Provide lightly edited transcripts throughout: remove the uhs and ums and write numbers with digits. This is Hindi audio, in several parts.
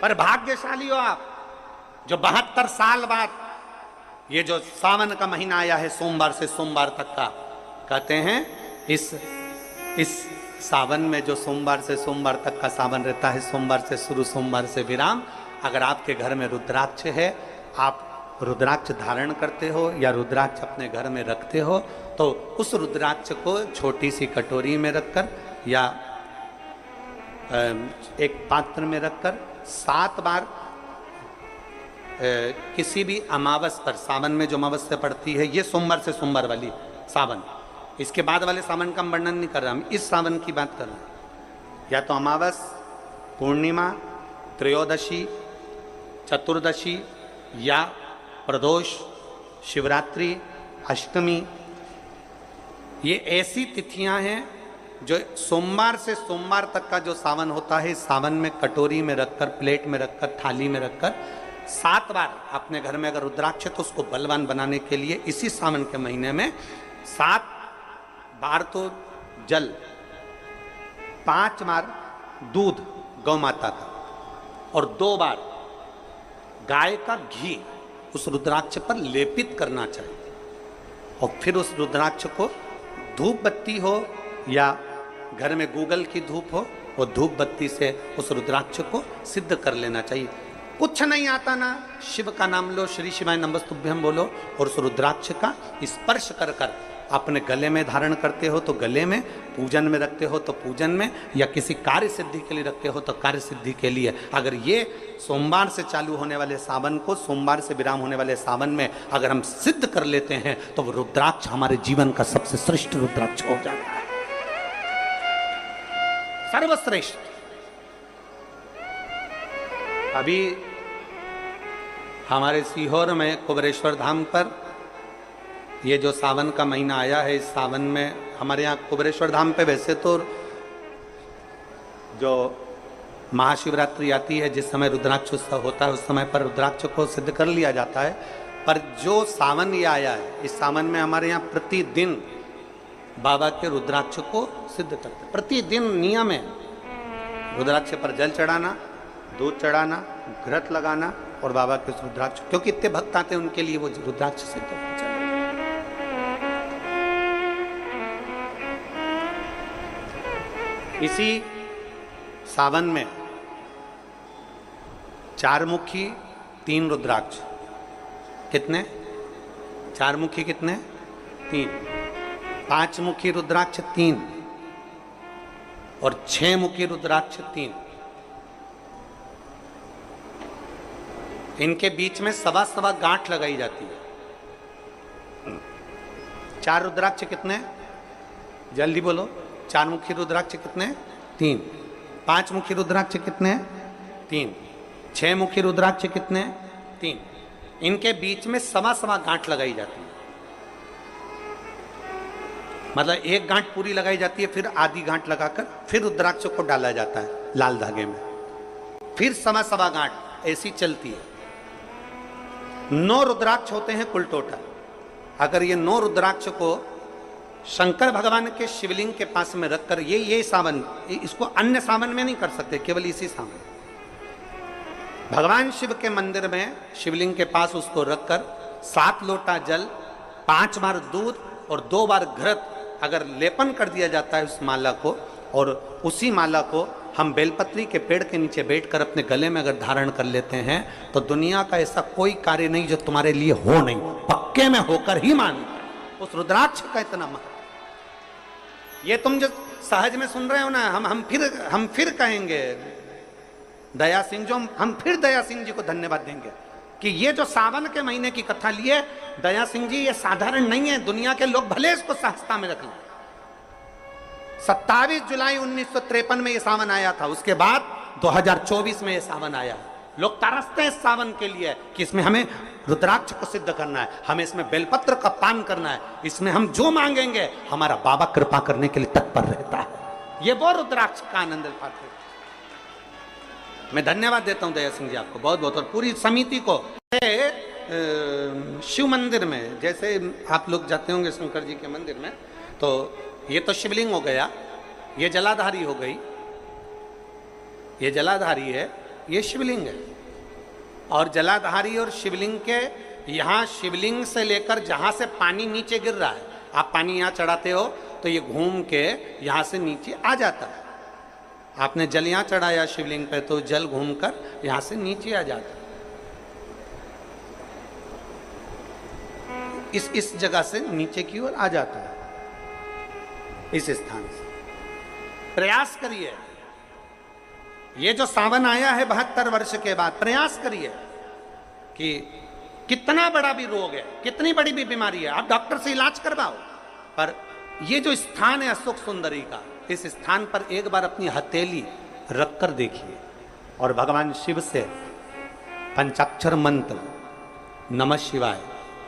पर भाग्यशाली हो आप जो 72 साल बाद ये जो सावन का महीना आया है, सोमवार से सोमवार तक का, कहते हैं इस सावन में जो सोमवार से सोमवार तक का सावन रहता है, सोमवार से शुरू सोमवार से विराम, अगर आपके घर में रुद्राक्ष है, आप रुद्राक्ष धारण करते हो या रुद्राक्ष अपने घर में रखते हो, तो उस रुद्राक्ष को छोटी सी कटोरी में रखकर या एक पात्र में रखकर 7 बार किसी भी अमावस पर, सावन में जो अमावस्या पड़ती है, ये सोमवार से सोमवार वाली सावन, इसके बाद वाले सावन का हम वर्णन नहीं कर रहा, हम इस सावन की बात कर रहे हैं। या तो अमावस, पूर्णिमा, त्रयोदशी, चतुर्दशी या प्रदोष, शिवरात्रि, अष्टमी, ये ऐसी तिथियां हैं जो सोमवार से सोमवार तक का जो सावन होता है, सावन में कटोरी में रखकर, प्लेट में रखकर, थाली में रखकर 7 बार अपने घर में अगर रुद्राक्ष है तो उसको बलवान बनाने के लिए इसी सावन के महीने में 7 बार तो जल, 5 बार दूध गौ माता का और 2 बार गाय का घी उस रुद्राक्ष पर लेपित करना चाहिए। और फिर उस रुद्राक्ष को धूप बत्ती हो या घर में गूगल की धूप हो, वो धूप बत्ती से उस रुद्राक्ष को सिद्ध कर लेना चाहिए। कुछ नहीं आता ना, शिव का नाम लो, श्री शिवाय नमस्तुभ्यम बोलो और उस रुद्राक्ष का स्पर्श कर कर अपने गले में धारण करते हो तो गले में, पूजन में रखते हो तो पूजन में, या किसी कार्य सिद्धि के लिए रखते हो तो कार्य सिद्धि के लिए। अगर ये सोमवार से चालू होने वाले सावन को, सोमवार से विराम होने वाले सावन में अगर हम सिद्ध कर लेते हैं तो वो रुद्राक्ष हमारे जीवन का सबसे श्रेष्ठ रुद्राक्ष हो जाता है, सर्वश्रेष्ठ। अभी हमारे सीहोर में कुबेरेश्वर धाम पर ये जो सावन का महीना आया है, इस सावन में हमारे यहाँ कुबेरेश्वर धाम पे वैसे तो जो महाशिवरात्रि आती है, जिस समय रुद्राक्ष उत्सव होता है, उस समय पर रुद्राक्ष को सिद्ध कर लिया जाता है। पर जो सावन ये आया है, इस सावन में हमारे यहाँ प्रतिदिन बाबा के रुद्राक्ष को सिद्ध करते हैं। प्रतिदिन नियम है रुद्राक्ष पर जल चढ़ाना, दूध चढ़ाना, घृत लगाना और बाबा के रुद्राक्ष, क्योंकि इतने भक्त आते हैं उनके लिए वो रुद्राक्ष सिद्ध हो जाए। इसी सावन में 4 मुखी 3 रुद्राक्ष, कितने? 4 मुखी कितने? 3। 5 मुखी रुद्राक्ष 3 और 6 मुखी रुद्राक्ष 3। इनके बीच में सवा गांठ लगाई जाती है। 4 रुद्राक्ष कितने? जल्दी बोलो। 4 मुखी रुद्राक्ष कितने? 3। 5 मुखी रुद्राक्ष कितने? 3। 6 मुखी रुद्राक्ष कितने? 3। इनके बीच में सवा गांठ लगाई जाती है। मतलब एक गांठ पूरी लगाई जाती है, फिर आधी गांठ लगाकर फिर रुद्राक्ष को डाला जाता है लाल धागे में, फिर सवा गांठ ऐसी चलती है। 9 रुद्राक्ष होते हैं कुल टोटल। अगर ये 9 रुद्राक्ष को शंकर भगवान के शिवलिंग के पास में रखकर, ये सावन, इसको अन्य सावन में नहीं कर सकते, केवल इसी सावन भगवान शिव के मंदिर में शिवलिंग के पास उसको रखकर 7 लोटा जल, 5 बार दूध और 2 बार घृत अगर लेपन कर दिया जाता है उस माला को, और उसी माला को हम बेलपत्री के पेड़ के नीचे बैठकर अपने गले में अगर धारण कर लेते हैं तो दुनिया का ऐसा कोई कार्य नहीं जो तुम्हारे लिए हो नहीं, पक्के में होकर ही मान। उस रुद्राक्ष का इतना महत्व, ये तुम जो सहज में सुन रहे हो ना, हम फिर कहेंगे दया सिंह, जो हम फिर दया सिंह जी को धन्यवाद देंगे कि ये जो सावन के महीने की कथा लिए दया सिंह जी, ये साधारण नहीं है। दुनिया के लोग भले इसको सहजता में रख लें। 27 जुलाई 1953 में ये सावन आया था, उसके बाद 2024 में ये सावन आया। लोग तरसते हैं इस सावन के लिए कि इसमें हमें रुद्राक्ष को सिद्ध करना है, हमें इसमें बेलपत्र का पान करना है, इसमें हम जो मांगेंगे हमारा बाबा कृपा करने के लिए तत्पर रहता है। ये वो रुद्राक्ष का आनंद पाते। मैं धन्यवाद देता हूं दया सिंह जी आपको बहुत बहुत, और पूरी समिति को। शिव मंदिर में जैसे आप लोग जाते होंगे शंकर जी के मंदिर में, तो ये तो शिवलिंग हो गया, ये जलाधारी हो गई, ये जलाधारी है, ये शिवलिंग है। और जलाधारी और शिवलिंग के यहाँ, शिवलिंग से लेकर जहाँ से पानी नीचे गिर रहा है, आप पानी यहाँ चढ़ाते हो तो ये घूम के यहाँ से नीचे आ जाता है। आपने जल यहाँ चढ़ाया शिवलिंग पे तो जल घूमकर यहाँ से नीचे आ जाता है। इस जगह से नीचे की ओर आ जाता है, इस स्थान से। प्रयास करिए, ये जो सावन आया है 72 वर्ष के बाद, प्रयास करिए कि कितना बड़ा भी रोग है, कितनी बड़ी भी बीमारी है, आप डॉक्टर से इलाज करवाओ, पर ये जो स्थान है अशोक सुंदरी का, इस स्थान पर एक बार अपनी हथेली रखकर देखिए और भगवान शिव से पंचाक्षर मंत्र नमः शिवाय,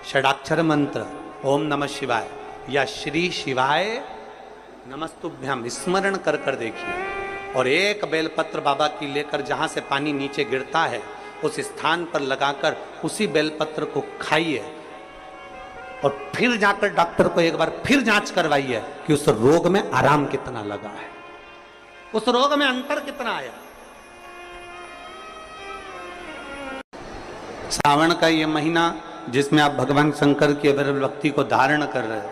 षडाक्षर मंत्र ओम नमः शिवाय या श्री शिवाय नमस्तुभ्यम स्मरण कर कर देखिए। और एक बेलपत्र बाबा की लेकर जहां से पानी नीचे गिरता है उस स्थान पर लगाकर उसी बेलपत्र को खाइए और फिर जाकर डॉक्टर को एक बार फिर जांच करवाइए कि उस रोग में आराम कितना लगा है, उस रोग में अंतर कितना आया। सावन का ये महीना जिसमें आप भगवान शंकर की अविरल भक्ति को धारण कर रहे हो,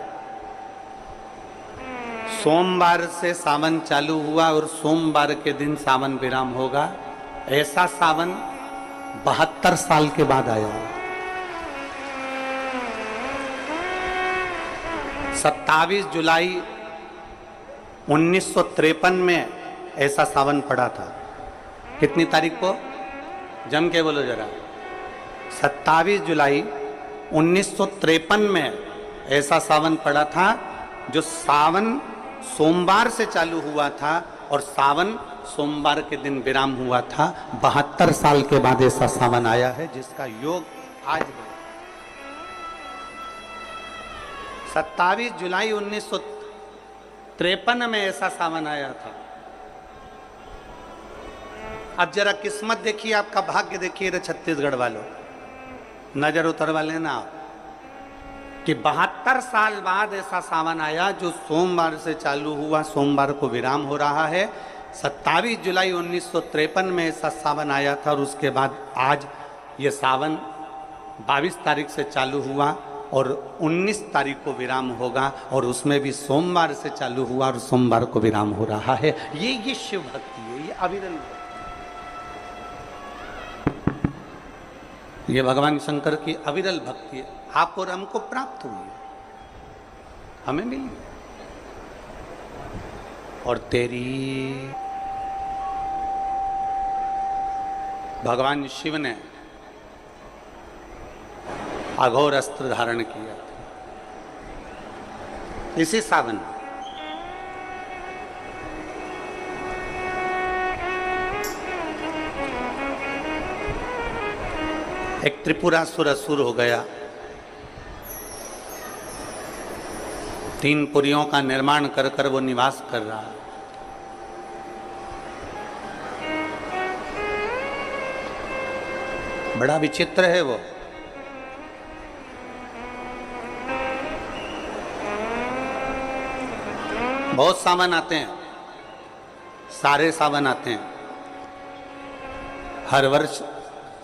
सोमवार से सावन चालू हुआ और सोमवार के दिन सावन विराम होगा। ऐसा सावन 72 साल के बाद आया। 27 जुलाई 1953 में ऐसा सावन पड़ा था। कितनी तारीख को? जम के बोलो जरा। 27 जुलाई 1953 में ऐसा सावन पड़ा था, जो सावन सोमवार से चालू हुआ था और सावन सोमवार के दिन विराम हुआ था। 72 साल के बाद ऐसा सावन आया है जिसका योग आज है। 27 जुलाई 1953 में ऐसा सावन आया था। अब जरा किस्मत देखिए, आपका भाग्य देखिए रे छत्तीसगढ़ वालों, नजर उतरवा लेना आप कि 72 साल बाद ऐसा सावन आया जो सोमवार से चालू हुआ, सोमवार को विराम हो रहा है। 27 जुलाई 1953 में ऐसा सावन आया था और उसके बाद आज ये सावन 22 तारीख से चालू हुआ और 19 तारीख को विराम होगा, और उसमें भी सोमवार से चालू हुआ और सोमवार को विराम हो रहा है। ये शिव भक्ति है, ये अविरल भक्ति, ये भगवान शंकर की अविरल भक्ति है। आप और हमको प्राप्त हुई है, हमें मिली, और तेरी भगवान शिव ने अघोर अस्त्र धारण किया था इसी सावन। एक त्रिपुरासुर असुर हो गया, 3 पुरियों का निर्माण कर कर वो निवास कर रहा है। बड़ा विचित्र है वो। बहुत सावन आते हैं, सारे सावन आते हैं। हर वर्ष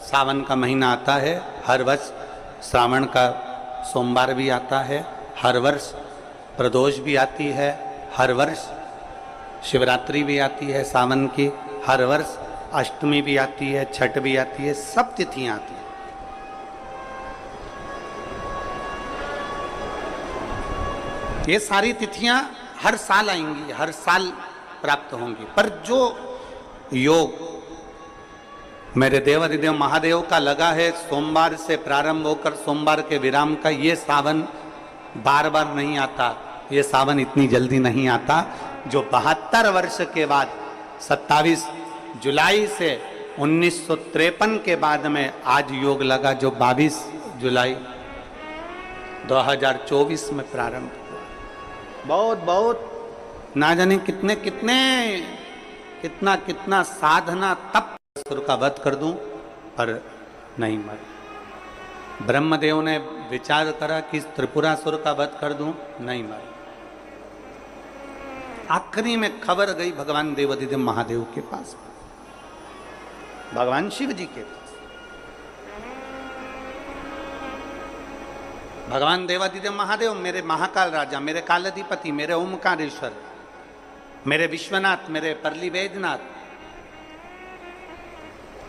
सावन का महीना आता है, हर वर्ष श्रावण का सोमवार भी आता है, हर वर्ष प्रदोष भी आती है, हर वर्ष शिवरात्रि भी आती है सावन की, हर वर्ष अष्टमी भी आती है, छठ भी आती है, सब तिथियां आती हैं। ये सारी तिथियां हर साल आएंगी, हर साल प्राप्त होंगी, पर जो योग मेरे देवाधिदेव महादेव का लगा है सोमवार से प्रारंभ होकर सोमवार के विराम का, ये सावन बार बार नहीं आता, ये सावन इतनी जल्दी नहीं आता। जो 72 वर्ष के बाद 27 जुलाई से 1953 के बाद में आज योग लगा, जो 22 जुलाई 2024 में प्रारंभ हुआ। बहुत बहुत ना जाने कितने कितने कितना कितना साधना तप असुर का वध कर दूं, पर नहीं मर। ब्रह्मदेव ने विचार करा कि त्रिपुरासुर का वध कर दूं, नहीं मर। आखिरी में खबर गई भगवान देवाधिदेव महादेव के पास। भगवान शिव जी के पास। भगवान देवादिदेव महादेव, मेरे महाकाल राजा, मेरे कालाधिपति, मेरे ओमकारेश्वर, मेरे विश्वनाथ, मेरे परली वैद्यनाथ,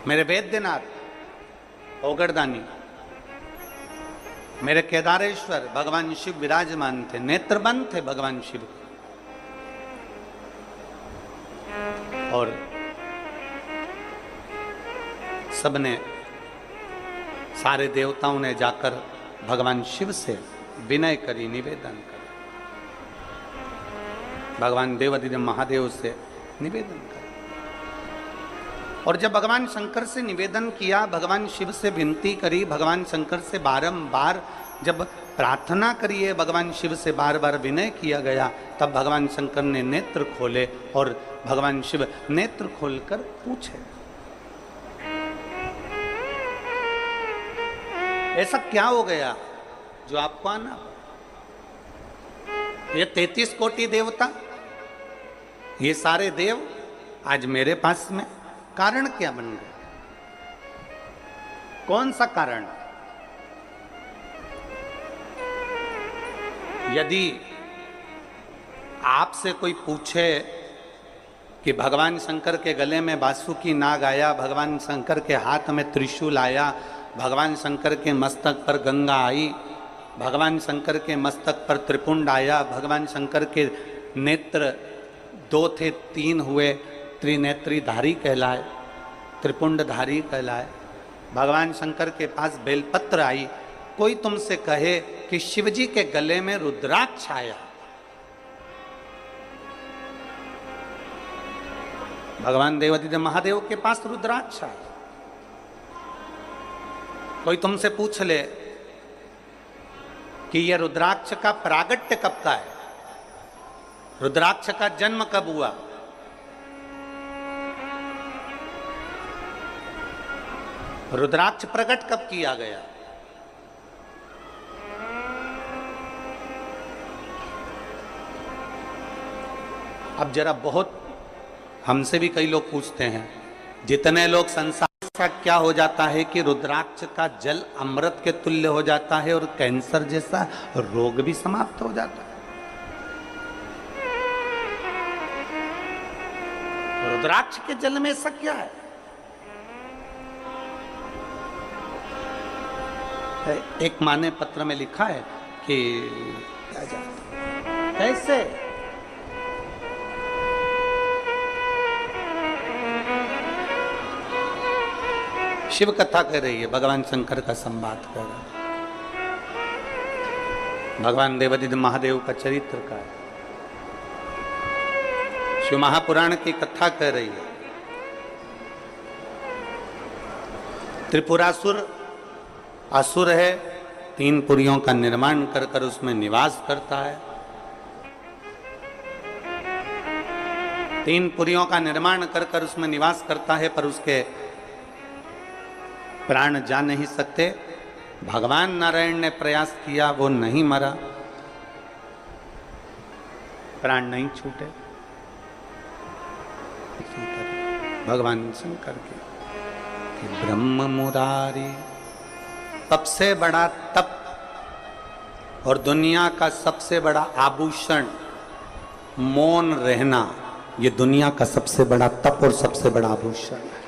मेरे वैद्यनाथ, ओगरदानी, मेरे केदारेश्वर, भगवान शिव विराजमान थे, नेत्रबंद थे भगवान शिव। और सबने, सारे देवताओं ने जाकर भगवान शिव से विनय करी, निवेदन कर, भगवान देवादिदेव महादेव से निवेदन कर। और जब भगवान शंकर से निवेदन किया, भगवान शिव से विनती करी, भगवान शंकर से बारंबार जब प्रार्थना करिए, भगवान शिव से बार बार विनय किया गया, तब भगवान शंकर ने नेत्र खोले और भगवान शिव नेत्र खोलकर पूछे, ऐसा क्या हो गया जो आपको आना? ये 33 कोटि देवता, ये सारे देव आज मेरे पास में, कारण क्या बन गए? कौन सा कारण? यदि आपसे कोई पूछे कि भगवान शंकर के गले में बासुकी नाग आया, भगवान शंकर के हाथ में त्रिशूल आया, भगवान शंकर के मस्तक पर गंगा आई, भगवान शंकर के मस्तक पर त्रिपुंड आया, भगवान शंकर के नेत्र 2 थे 3 हुए, त्रिनेत्रीधारी कहलाए, त्रिपुंडधारी कहलाए, भगवान शंकर के पास बेलपत्र आई, कोई तुमसे कहे कि शिवजी के गले में रुद्राक्ष आया, भगवान देवादिदेव महादेव के पास रुद्राक्ष आया, कोई तुमसे पूछ ले कि यह रुद्राक्ष का प्रागट्य कब का है, रुद्राक्ष का जन्म कब हुआ, रुद्राक्ष प्रकट कब किया गया? अब जरा बहुत हमसे भी कई लोग पूछते हैं, जितने लोग संसार का क्या हो जाता है कि रुद्राक्ष का जल अमृत के तुल्य हो जाता है और कैंसर जैसा रोग भी समाप्त हो जाता है। रुद्राक्ष के जल में ऐसा क्या है? एक माँ ने पत्र में लिखा है कि क्या जाता कैसे शिव कथा कह रही है, भगवान शंकर का संवाद कर रहा है, भगवान देवादिदेव महादेव का चरित्र का है, शिव महापुराण की कथा कह रही है। त्रिपुरासुर असुर है, 3 पुरियों का निर्माण कर कर उसमें निवास करता है, 3 पुरियों का निर्माण कर कर उसमें निवास करता है, पर उसके प्राण जा नहीं सकते। भगवान नारायण ने प्रयास किया, वो नहीं मरा, प्राण नहीं छूटे। भगवान शंकर के ब्रह्म मुरारी, सबसे बड़ा तप और दुनिया का सबसे बड़ा आभूषण मौन रहना, ये दुनिया का सबसे बड़ा तप और सबसे बड़ा आभूषण है।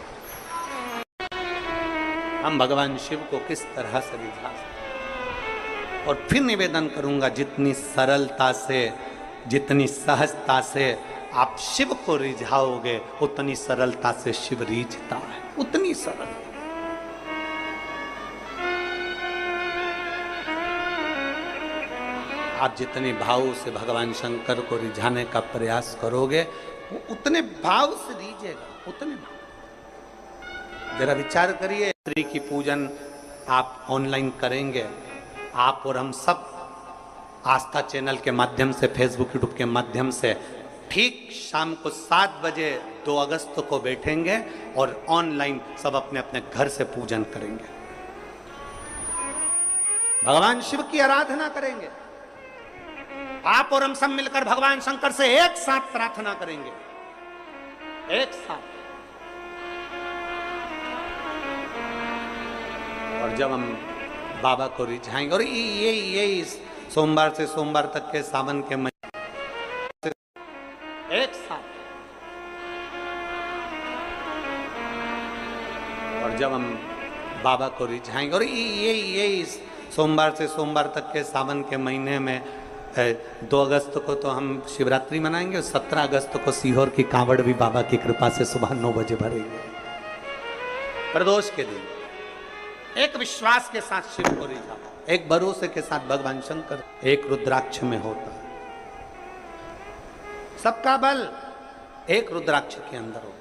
हम भगवान शिव को किस तरह से रिझा सकते? और फिर निवेदन करूंगा, जितनी सरलता से, जितनी सहजता से आप शिव को रिझाओगे, उतनी सरलता से शिव रिझता है, उतनी सरल। आप जितने भाव से भगवान शंकर को रिझाने का प्रयास करोगे, वो उतने भाव से रिझेगा, उतने भाव। जरा विचार करिए, स्त्री की पूजन आप ऑनलाइन करेंगे, आप और हम सब आस्था चैनल के माध्यम से, फेसबुक यूट्यूब के माध्यम से ठीक शाम को 7 बजे 2 अगस्त को बैठेंगे और ऑनलाइन सब अपने अपने घर से पूजन करेंगे, भगवान शिव की आराधना करेंगे। आप और हम सब मिलकर भगवान शंकर से एक साथ प्रार्थना करेंगे, एक साथ। और जब हम बाबा को रिझाएंगे, और ये सोमवार से सोमवार तक के सावन के महीने एक साथ, और जब हम बाबा को रिझाएंगे, और ये सोमवार से सोमवार तक के सावन के महीने में 2 अगस्त को तो हम शिवरात्रि मनाएंगे, 17 अगस्त को सीहोर की कांवड़ भी बाबा की कृपा से सुबह 9 बजे भरेंगे। प्रदोष के दिन एक विश्वास के साथ शिव को रिझा, एक भरोसे के साथ भगवान शंकर, एक रुद्राक्ष में होता है। सबका बल एक रुद्राक्ष के अंदर होता है।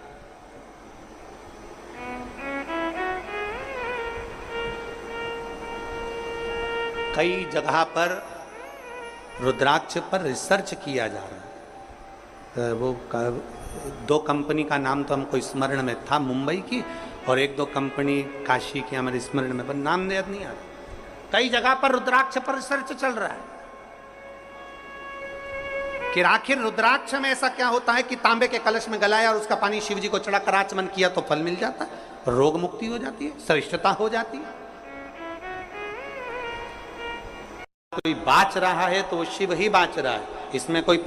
कई जगह पर रुद्राक्ष पर रिसर्च किया जा रहा है। वो 2 कंपनी का नाम तो हमको स्मरण में था, मुंबई की, और 1-2 कंपनी काशी की हमारे स्मरण में, पर नाम याद नहीं आ रहा। कई जगह पर रुद्राक्ष पर रिसर्च चल रहा है कि आखिर रुद्राक्ष में ऐसा क्या होता है कि तांबे के कलश में गलाया और उसका पानी शिव जी को चढ़ा कर आचमन किया तो फल मिल जाता है, रोग मुक्ति हो जाती है, श्रेष्ठता हो जाती है। कोई बाच रहा है तो वो शिव ही बाच रहा है, इसमें कोई